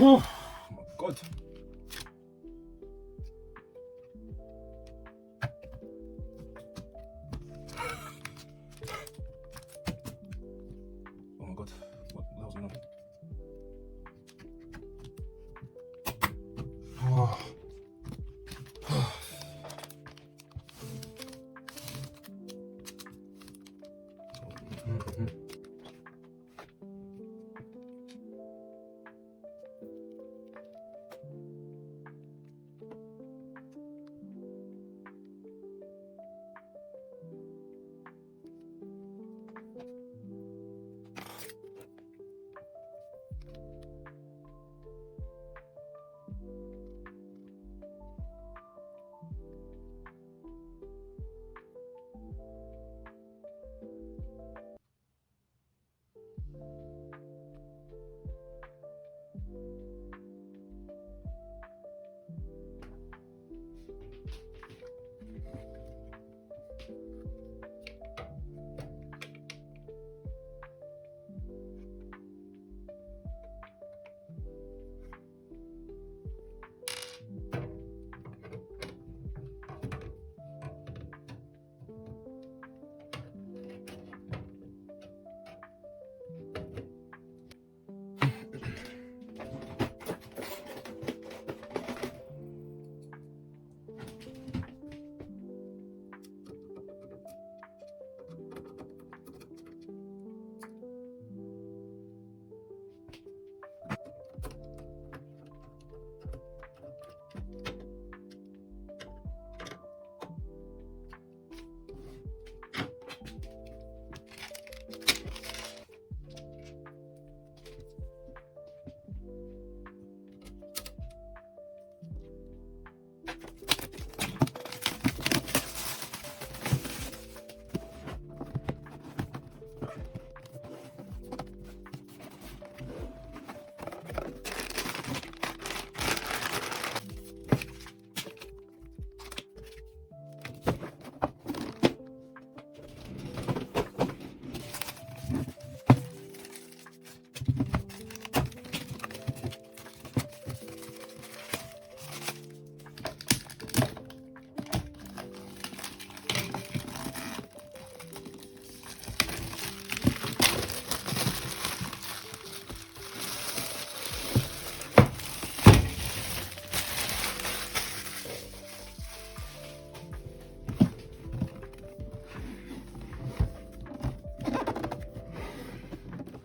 Oh my God. Oh my God. What the hell's going on? Oh.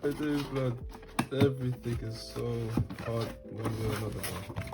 I do, blood. Everything is so hard one way or another, man.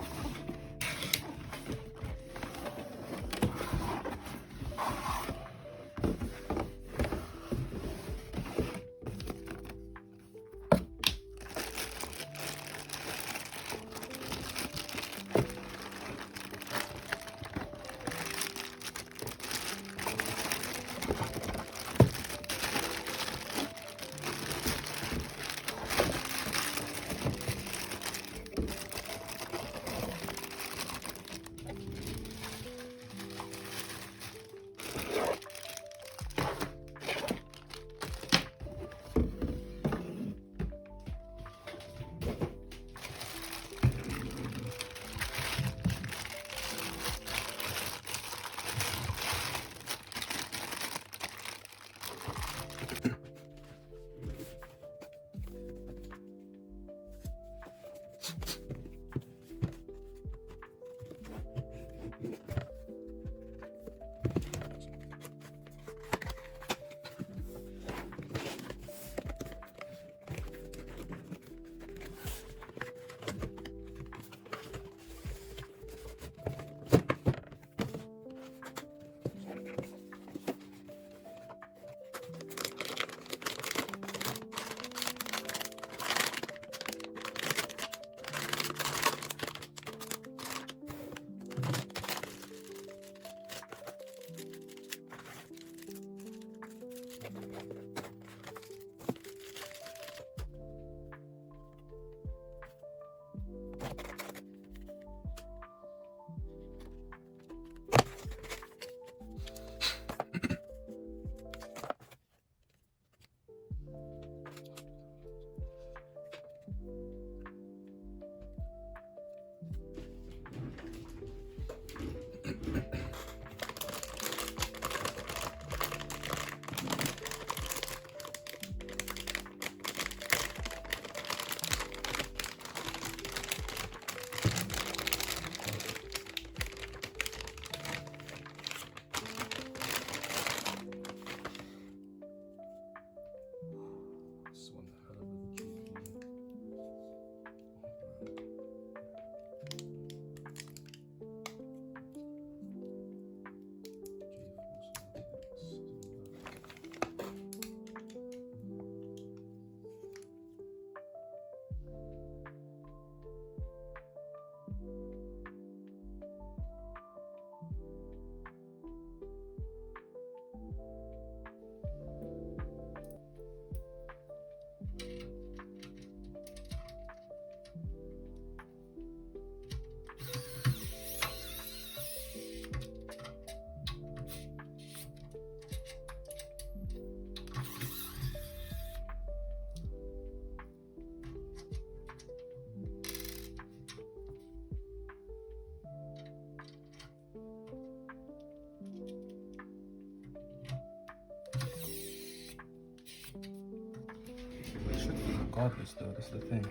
regardless, though. That's the thing.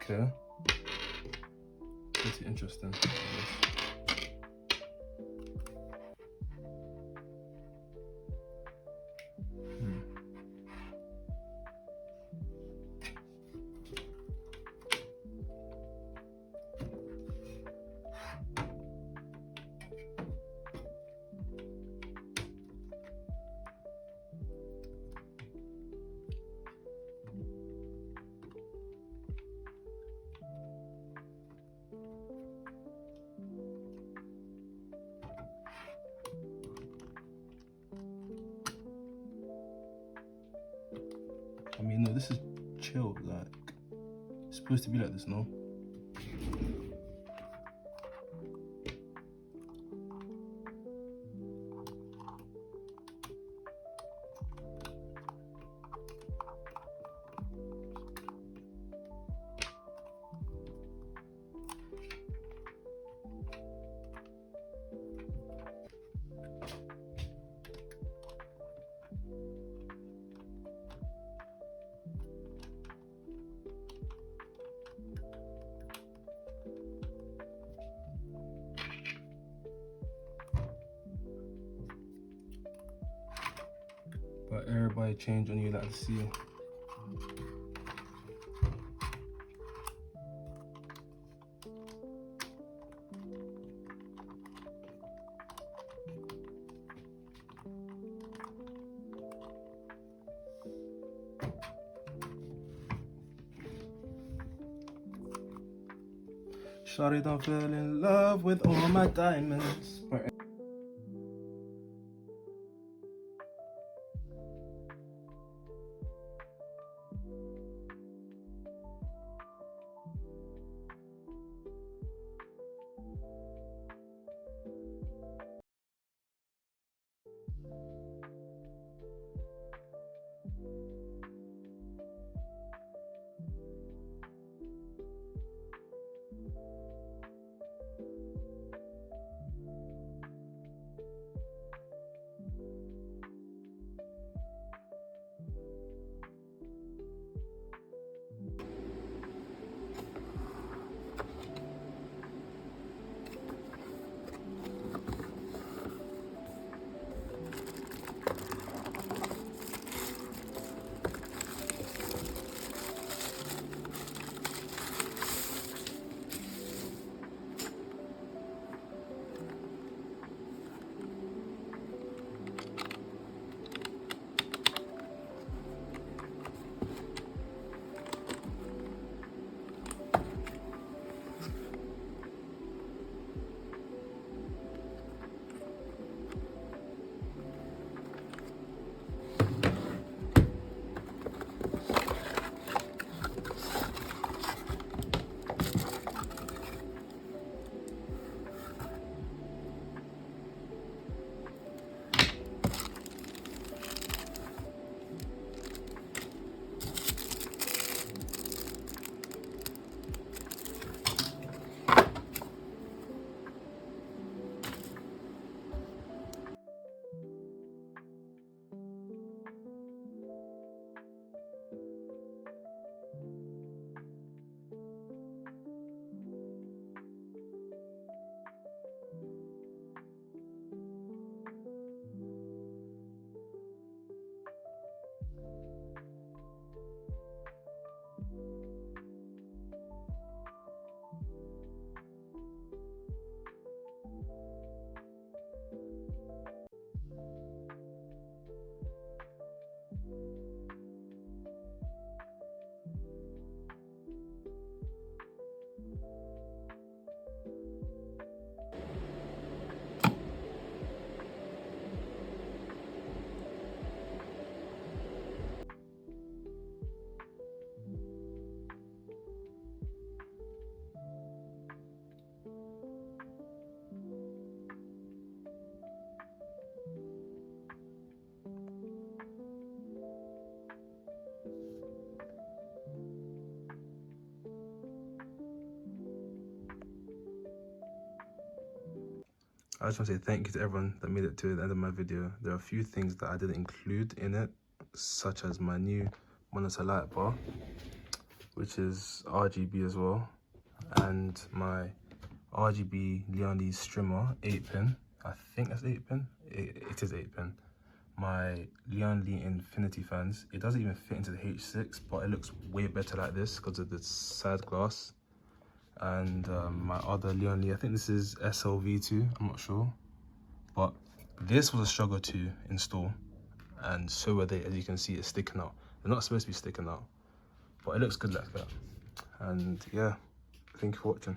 Okay. Pretty interesting, I guess. I mean, no, this is chill. Like, it's supposed to be like this, no? But everybody change on you like to see. Shawty don't fell in love with all my diamonds. But I just want to say thank you to everyone that made it to the end of my video. There are a few things that I didn't include in it, such as my new monitor light bar, which is RGB as well, and my RGB Lian Strimmer 8-pin. I think that's 8-pin. It is 8-pin. My Lian Li Infinity fans. It doesn't even fit into the H6, but it looks way better like this because of the side glass. And my other Lian Li, I think this is SLV2, I'm not sure. But this was a struggle to install, and so were they. As you can see, it's sticking out. They're not supposed to be sticking out, but it looks good like that. And yeah, thank you for watching.